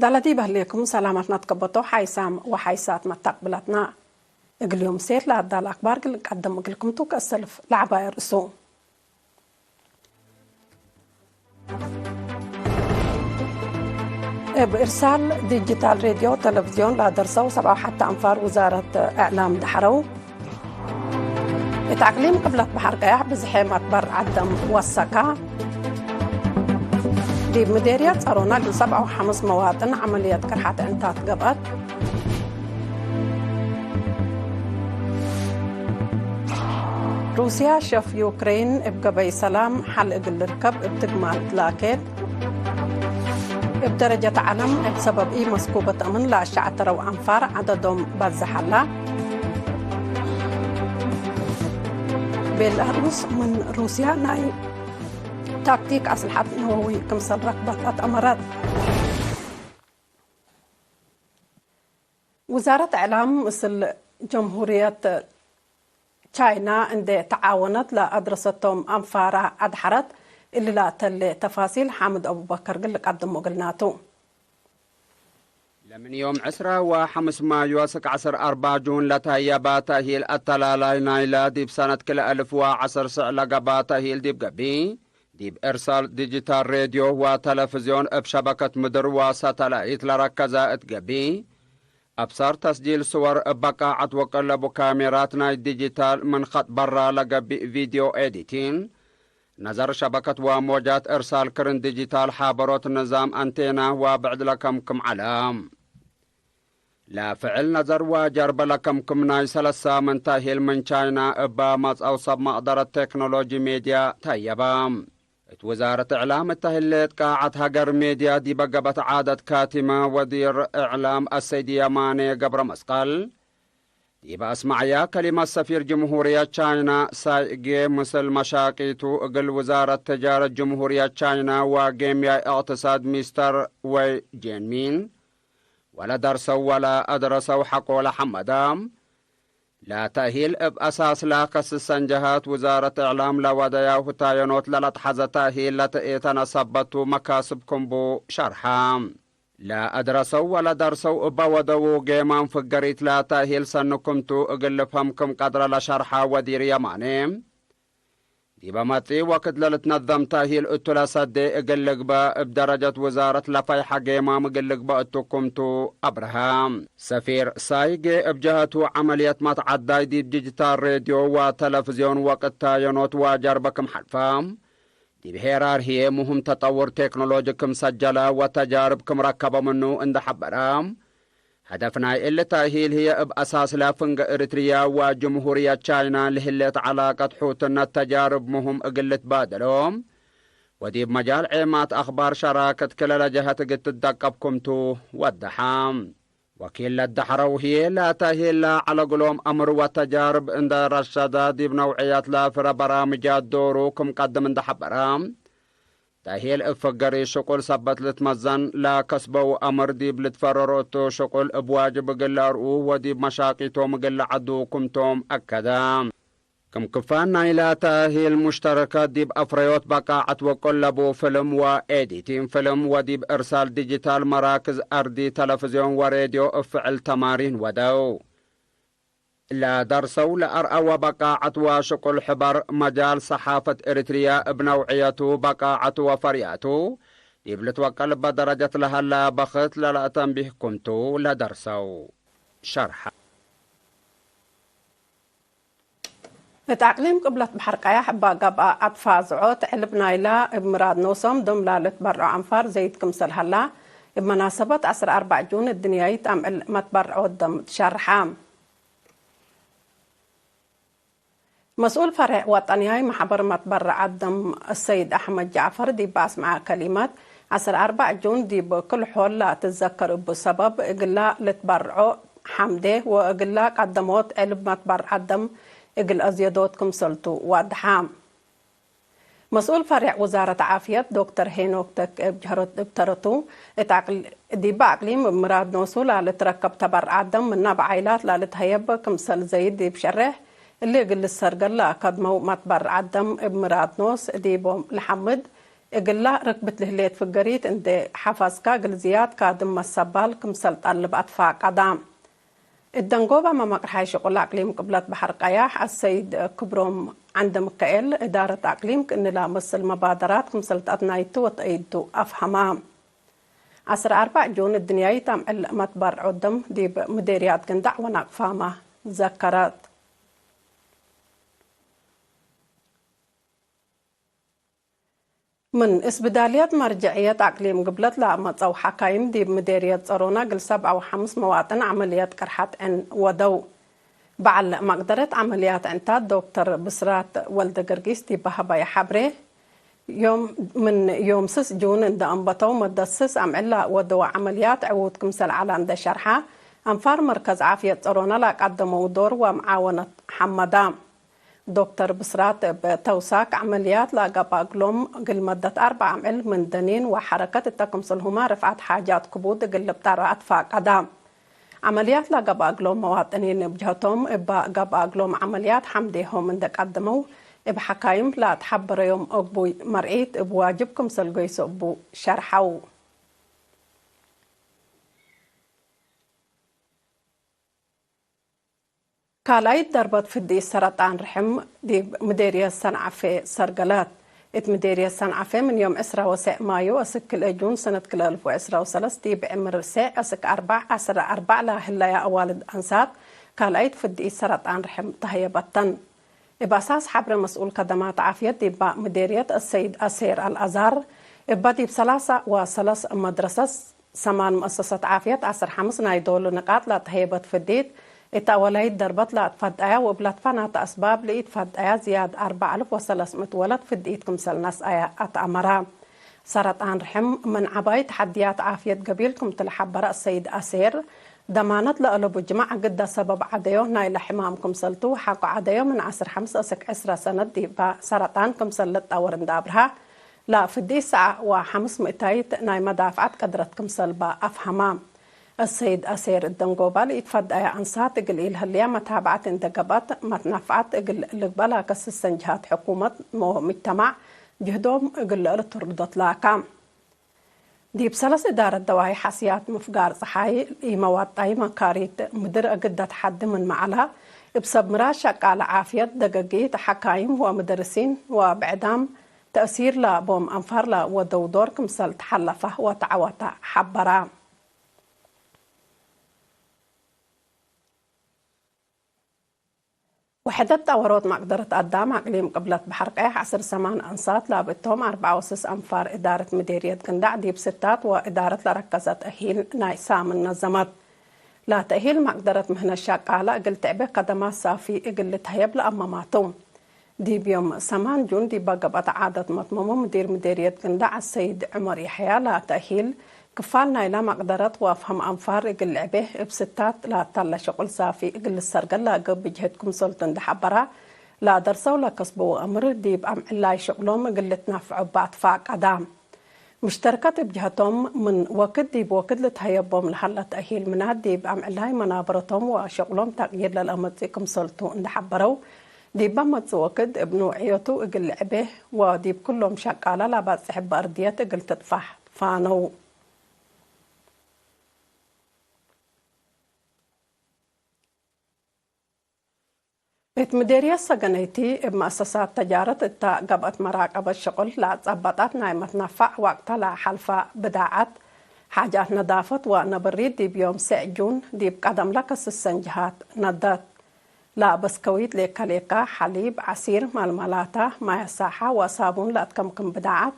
دلتي بهليكم سلامتنا تقبطو حيسام وحيسات ما تقبلتنا اليوم سير لعدا الأخبار قدم لكم توك السلف لعبا يرسو بإرسال ديجيتال راديو تلفزيون لا درسوا 7 حتى أنفار وزارة إعلام دحرو تعقليم قبلت بحر قياح بزحيمة بر عدم وسكا دي مديرية صارونا قل 7 و5 مواطن عملية كرحة انتات قبط روسيا شف يوكرين بقبي سلام حل اقل ركب بتقمال تلاكت بدرجة علم بسبب مسكوبة أمن لا شعتر وأنفار عددهم بزحلة بيلاروس من روسيا ناي تكتيك أسلحة نووي كمثل ركبة أمرات وزارة إعلام مثل جمهورية تشاينا عند تعاونت لأدرستهم أنفار أدحرت اللي لا تل تفاصيل حامد أبو بكر قل لك قدم وقلناتو لمن يوم 15 مايو 4 جون لتهيباتا هيل التلالاي نايلا ديب سنة كل 1010 سعلقباتا هيل ديب قبي ديب إرسال ديجيتال راديو وتلفزيون بشبكة مدر وساتلايت لركزة اتقبي أبصار تسجيل صور بقاعة وقلب كاميرات ناي ديجيتال من خط برا لقبي فيديو إديتين نظر شبكة وموجات إرسال كرن ديجيتال حابروت النظام أنتينا وبعد لكم علام لا فعل نظر وجرب لكم ناي 3 من تاهيل من تشاينا إبا ماز أو صب مقدرة تكنولوجي ميديا تايبام وزارة إعلام التهلت قاعة هجر ميديا دي بقبت عادة كاتمة ودير إعلام السيدي يماني قبر مسقل يبقى اسمع يا كلمة سفير جمهورية تشاينا سايقي مثل مشاقيتو اقل وزارة تجارة جمهورية تشاينا وقيميا اقتصاد مستر وي جينمين ولا درسوا ولا أدرسوا حقو لحمدام لا تأهيل بأساس لاقس السنجهات وزارة إعلام لوديا وتاينوت للتحظ تأهيل لتنصبتو مكاسبكم بو شرحام لا أدرسوا ولا درسوا بودو جيمان فقريت لا تأهيل سنكمتو اقل فهمكم قدر لشرحا ودير يمانيم دي بماتي وقت لتنظم تأهيل اتلا صدي اقلق بدرجة وزارة لفايحة جيمام اقلق اتكمتو أبراهام سفير سايقي بجهتو عملية متعداي دي ديجيتال راديو وتلفزيون وقت تاينوت وجربكم حلفام دي بهيرار هي مهم تطور تكنولوجيكم سجلة وتجاربكم ركبة منو اند حبرام هدفنا اللي تأهيل هي بأساس لافنق إريتريا وجمهورية تشاينا لهلت علاقة حوتنا التجارب مهم اقلت بادلهم ودي بمجال عيمات أخبار شراكة كلا جهة قد تدقبكمتو والدحام وكيل الدحرو هي لا تأهيل لا على قلوم أمر وتجارب عند رشادة دي بنوعيات لافر برامجات دوروكم قدم اند حبرام تأهيل افقري شقل سبت لتمزن لا كسبوا أمر ديب لتفرروتو شقل بواجب قلارو وديب مشاقيتو مقل عدوكم توم أكدام كم كفانا إلى تأهيل مشتركات ديب أفريوت بقاعة وقلبو فيلم وإيديتين فيلم وديب إرسال ديجيتال مراكز أردي تلفزيون وراديو افعل تمارين ودو لا درسوا لأرأوا بقاعة وشقل حبر مجال صحافة إريتريا بنوعيته بقاعة وفرياته يبلت وقل بدرجة لها لا بخت لا تنبيه كنتو لا درسوا شرح تعقليم قبلت بحر قياح باقبا أطفا زعوت علب نايلا بمراد نوسم دم لا لتبرع أنفار زيد كمسل هلا بمناسبة 4 جون الدنيا تعمل متبرعو دم شرحام مسؤول فرع وطني محبر متبرع الدم السيد أحمد جعفر دي باسمع كلمات 4 جون دي بكل حول لا تتذكر بسبب إقلا لتبرعو حمده وإقلا قدموت علب متبرع الدم إقل أزيادوتكم سلطو وادحام مسؤول فرع وزارة عافية دكتور هينوك تك ابترتو دي باقليم مراد نوصو لا لتركب تبرع الدم من نبع عائلات لا لتهيب كمسل زيد دي بشرح اللي قل السرقل لا قدمو متبرع الدم بمراد نوس دي بوم لحمد إقلا ركبت لهليت في القريت عند حفظكا قل زياد كادم السبال كمسل طلب أطفاق قدام الدنقوبة ما مقرحي شغل أقليم قبلت بحر قياح السيد كبروم عند مكائل إدارة أقليم كأن لا مثل مبادرات كمسل أتنايتو وتأيدو أفهمام 4 جون الدنيا تم متبر عدم دي مديريات قندع ونقفامة ذكرت من اسبداليات مرجعية أقليم قبلت لا متصو حكايم دي مديرية صارونا قل 7 و5 مواطن عمليات كرحات عن ودو بعل مقدرة عمليات انتاد دكتور بسرات ولد قرقيس دي بهبايا حبري يوم 6 جون عند أنبطو مدسس أم إلا ودو عمليات عود كمسل على عند شرحة أنفار مركز عافية صارونا لا قدموا دور ومعاونة حمدام دكتور بسرات بتوساك عمليات لاقباقلوم قل مدة 4 عمل من دنين وحركة التكمسلهما رفعت حاجات كبود قل بتارة أطفاق قدام عمليات لاقباقلوم مواطنين بجهتهم قباقلوم عمليات حمديهم من دك قدموا بحكايم لا تحبر يوم أبو مرئيت بواجبكم سلقيس أبو شرحو كالايت دربت في دي سرطان رحم دي مديرية صنعة في سرقلات مديرية صنعة في من يوم 10 مايو أسك الأجون سنة كل 2013 دي بعمر ساعة أسك 4 لا هلا يا أوالد أنسات كالايت في دي سرطان رحم تهي بطن بأساس حبر مسؤول خدمات عافية دي مديرية السيد أسير الأزهر بدي ب3 مدرسة 8 مؤسسة عافية 10 نايدول نقاط لا تهيبت في الديت التأولي دربت لا تفدأ وبلات فنات أسباب لإتفدأ زياد 4300 ولد في الديت كمسل ناس أتأمرا سرطان رحم من عباية تحديات عافية قبيلكم تلحبر السيد أسير ضمانت لألو جماعة قد سبب عديو نايل حمامكم سلتو حق عديو من 10 سنة دي سرطانكم سلت أورن دابرها لا في دي ساعة و500 ناي مدافعات قدرتكم سلبا أفهمام السيد أسير الدنقوبال يتفد أي أنسات قليل هاليا متابعة انتقابات متنفعات قلبلا كسسن جهات حكومة مجتمع جهدهم قل تردت لاكام دي بسلس إدارة دواهي حسيات مفقار صحاي إيمواتاي مكاريت مدر قدت حد من معلها بسب مراشق على عافية دقاقيت حكايم ومدرسين وبعدام تأثير لبوم أنفار لا ودودور كمسل تحلفه وتعوته حبرا وحدة دورات مقدرة قدام أقليم قبلت بحر قيح 10 أنسات لابتهم 4.6 أنفار إدارة مديرية قندع ديب 6 وإدارة لركزت أهيل نايسا من نظمت لا تأهيل مقدرة مهنة شاقالة قل تعبه قدمات صافي قل تهيب لأماماتهم ديب يوم 8 جون ديب قبط عادة مطمومة مدير مديرية قندع السيد عمر يحيى لا تأهيل كفالنا إلى مقدرة وافهم أنفار إقل لعبه بستات لا تلا شغل صافي إقل السرقل لا قب بجهتكم سلطن دحبرا لا درسوا لا كسبوا أمر ديب أم علاي شغلهم إقل تنافعوا بأطفاق أدام مشتركات بجهتهم من وقت ديب وقت لتهيبهم لحلة تأهيل منها ديب أم علاي منابرتهم وشغلهم تغيير للأمتكم سلطن دحبروا ديب أمت وقت بنوعيته إقل لعبه وديب كلهم شقالة لا بس حب أرضية إقل تدفح فانو مديرية سجنيتي بمؤسسات تجارة قبت مراقبة الشغل لا تظبطت نايمة نفع وقت لا حلفة بداعات حاجات نظافة ونبريد دي بيوم 6 جون دي بقدم لك السنجهات ندات لا بسكويت ليكا حليب عصير ململاته ماء ساحة وصابون لا تكمكم بداعات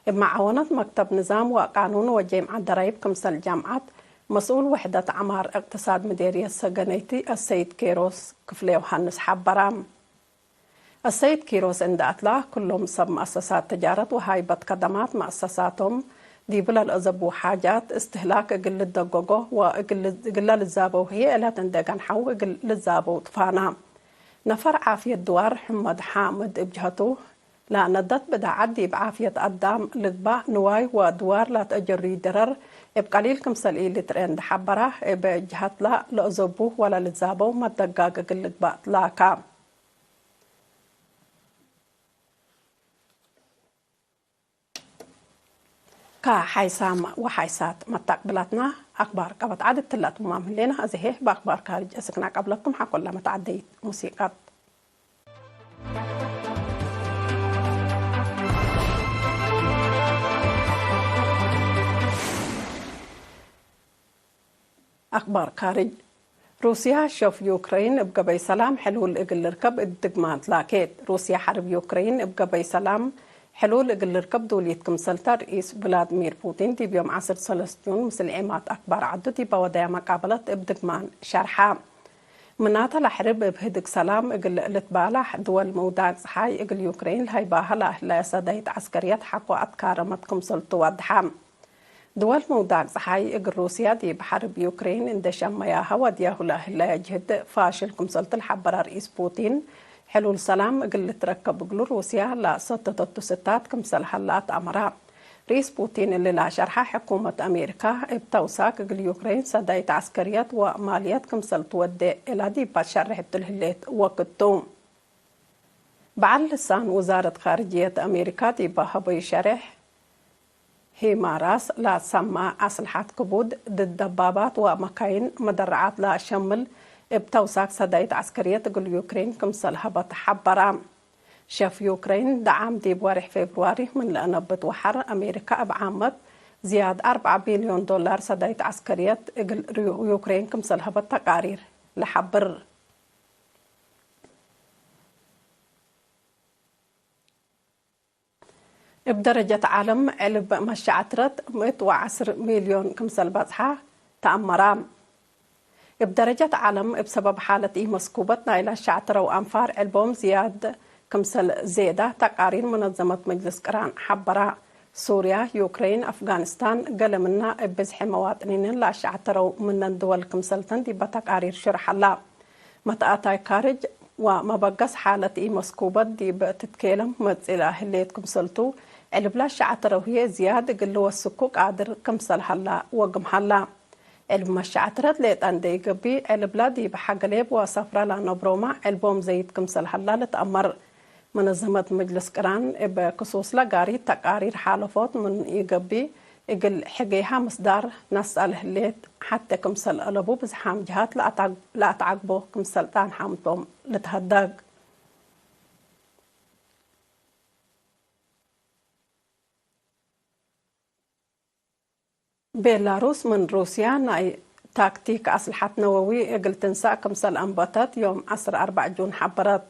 بمعاونة مكتب نظام وقانون وجامعة ضرائب كمسل جامعات مسؤول وحدة عمار اقتصاد مديرية السجنيتي السيد كيروس كفلي يوحنس حبرام السيد كيروس عند أطلع كلهم سب مؤسسات تجارة وهايبة خدمات مؤسساتهم دي بلا الأزب وحاجات استهلاك قل الدقوقو وقل الزابو هي إلا تندقن حو قل الزابو طفانا نفر عافية دوار حمد حامد بجهته لا ندت بدا عدي بعافية قدام لقبا نواي ودوار لا تأجري درر بقليل كمسل إيه لترين حبره بجهت لا لأزبوه ولا لتزابو ما تدقاق لقبا لا كام كحيسام وحيسات متقبلاتنا أخبار قبط عدد تلات مام لنا أزهيه بأخبار خارج أسكنا قبلكم حقول لما تعديت موسيقى أخبار خارج روسيا شوف يوكرين بقبي سلام حلول إقل الركب الدقمات لاكيت روسيا حرب يوكرين بقبي سلام حلول إقل الركب دوليتكم سلطة رئيس فلاديمير بوتين دي بيوم 10 جون مثل عمات أخبار عدو دي بودايا مقابلة بدقمان شرحة مناطة لحرب بهدق سلام إقل لتبالح دول موداق صحاي إقل يوكرين هايباها لأهلا سدايت عسكريات حقوا أتكارمتكم سلطة ودحام دول موداق صحاي إقل روسيا دي بحرب يوكرين اندشام مياها ودياهو لأهلا يجهد فاشلكم سلطة الحبر رئيس بوتين حلول سلام إقل تركب إقل روسيا لا ستة ستات كمسل حلات أمرا رئيس بوتين اللي لا شرحة حكومة أمريكا ابتوساك إقل يوكرين سدايت عسكريات وماليات كمسل تودي إلى دي بشرح التلهلات وقتهم بعد لسان وزارة خارجية أمريكا دي بهبي شرح هي ماراس لا تسمى أسلحة كبود ضد دبابات ومكاين مدرعات لا شمل بتوساك سدايت عسكرية تقول يوكرين كمسل هبط حبرام شاف يوكرين دعم دي بوارح فبراير من لأنه بتوحر أمريكا بعامة زياد 4 بليون دولار سدايت عسكرية يوكرين كمسل هبط تقارير لحبر بدرجة عالم علب مشاعترت 110 مليون كمسل بزحة تأمرام بدرجة عالم بسبب حالة مسكوبتنا إلى شعترة وأنفار علبهم زياد كمسل زيادة تقارير منظمة مجلس قران حبرا سوريا يوكرين أفغانستان قال منا بزح مواطنين لا شعترة من الدول كمسلتن دي بتقارير شرح الله متأتاي كارج وما بقص حالة مسكوبت دي بتتكلم متسئلة هليت كمسلتو علبلا شعترة وهي زياد قلوا السكوك قادر كمسل حلا وقم حلا علب مشاعترت ليت أندي قبي علبلا دي بحق ليب وصفرة لنبروما علبوم زيد كمسل حلا لتأمر منظمة مجلس قران بخصوص لقاري تقارير حالفات من يقبي يقل حقيها مصدر نسأل هليت حتى كمسل ألبو بزحام جهات لا تعقبو كمسل تان حامتهم لتهدق بيلاروس من روسيا ناي تاكتيك أسلحة نووي إقل تنسى كمسل أنباتات يوم 4 جون حبرات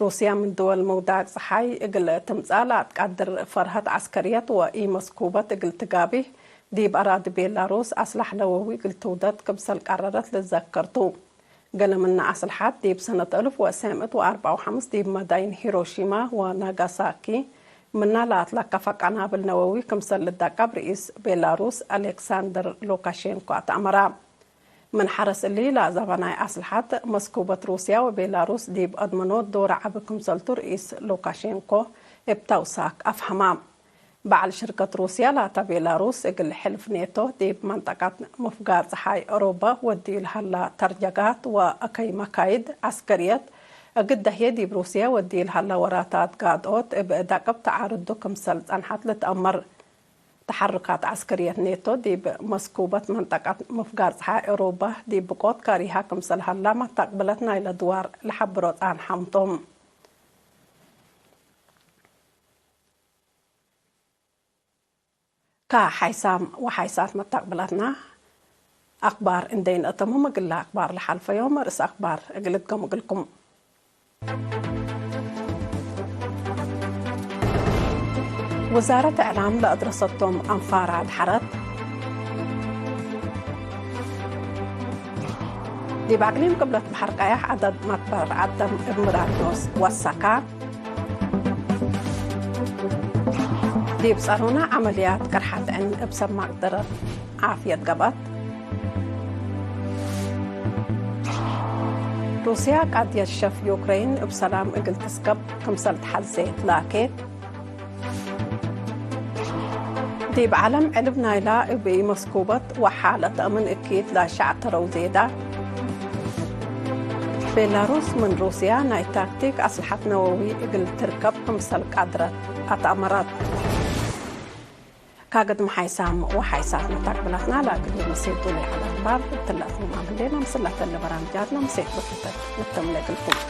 روسيا من دول موداق صحاي إقل تمثالات قدر فرهات عسكريات وإي مسكوبات إقل تقابيه دي بأراد بيلاروس أسلحة نووي إقل تودات كمسل قررت للذكرتو قال من أسلحات دي بسنة 1954 دي بمداين هيروشيما وناغاساكي منا لا أطلق فقنا بالنووي كمسل للدقاب رئيس بيلاروس ألكسندر لوكاشينكو أتأمرا من حرس اللي لا زبناي أسلحات مسكوبة روسيا وبيلاروس دي بأدمنوت دور عبكم سلطو رئيس لوكاشينكو ابتوساك أفهمام بعد شركة روسيا لا بيلاروس إقل حلف نيتو دي بمنطقة مفقار صحاي أوروبا ودي لها ترجقات وأكي مكايد عسكريات قد هيدي بروسيا ودي لها وراتات قادوت بأداقب تعارض كمسل أنحت لتأمر تحركات عسكرية نيتو دي بمسكوبة منطقة مفقار صحاي أوروبا دي بقوت كاريها كمسل هلا ما تقبلتنا إلى دوار لحبروت عن حمطهم كحيسام وحيسات ما تقبلتنا أخبار إندين أتمهم قل أخبار لحالفة يوم رأس أخبار قلتكم وقلكم وزارة إعلام لأدرستهم أنفار عد حرد دي بعقلين قبلت بحرقايح عدد مكبر عدم إمرانوس والسكا دي بصارونا عمليات كرحة عن بسبب مقدرة عافية قبط روسيا قد يشف يوكرين بسلام إقل تسكب كمسل تحزيت لاكيت دي بعلم علب نايلا بمسكوبة وحالة أمن أكيد لا شعتر وزيدة بيلاروس من روسيا ناي تاكتيك أسلحة نووي إقل تركب كمسل قادرة أتأمرات كاقد محيسام وحيسات متقبلتنا لكن مسيطوا لي على الأخبار تلقوا مع بلينا مسلحة اللي برامجاتنا مسيط بفتة نتملك الفوق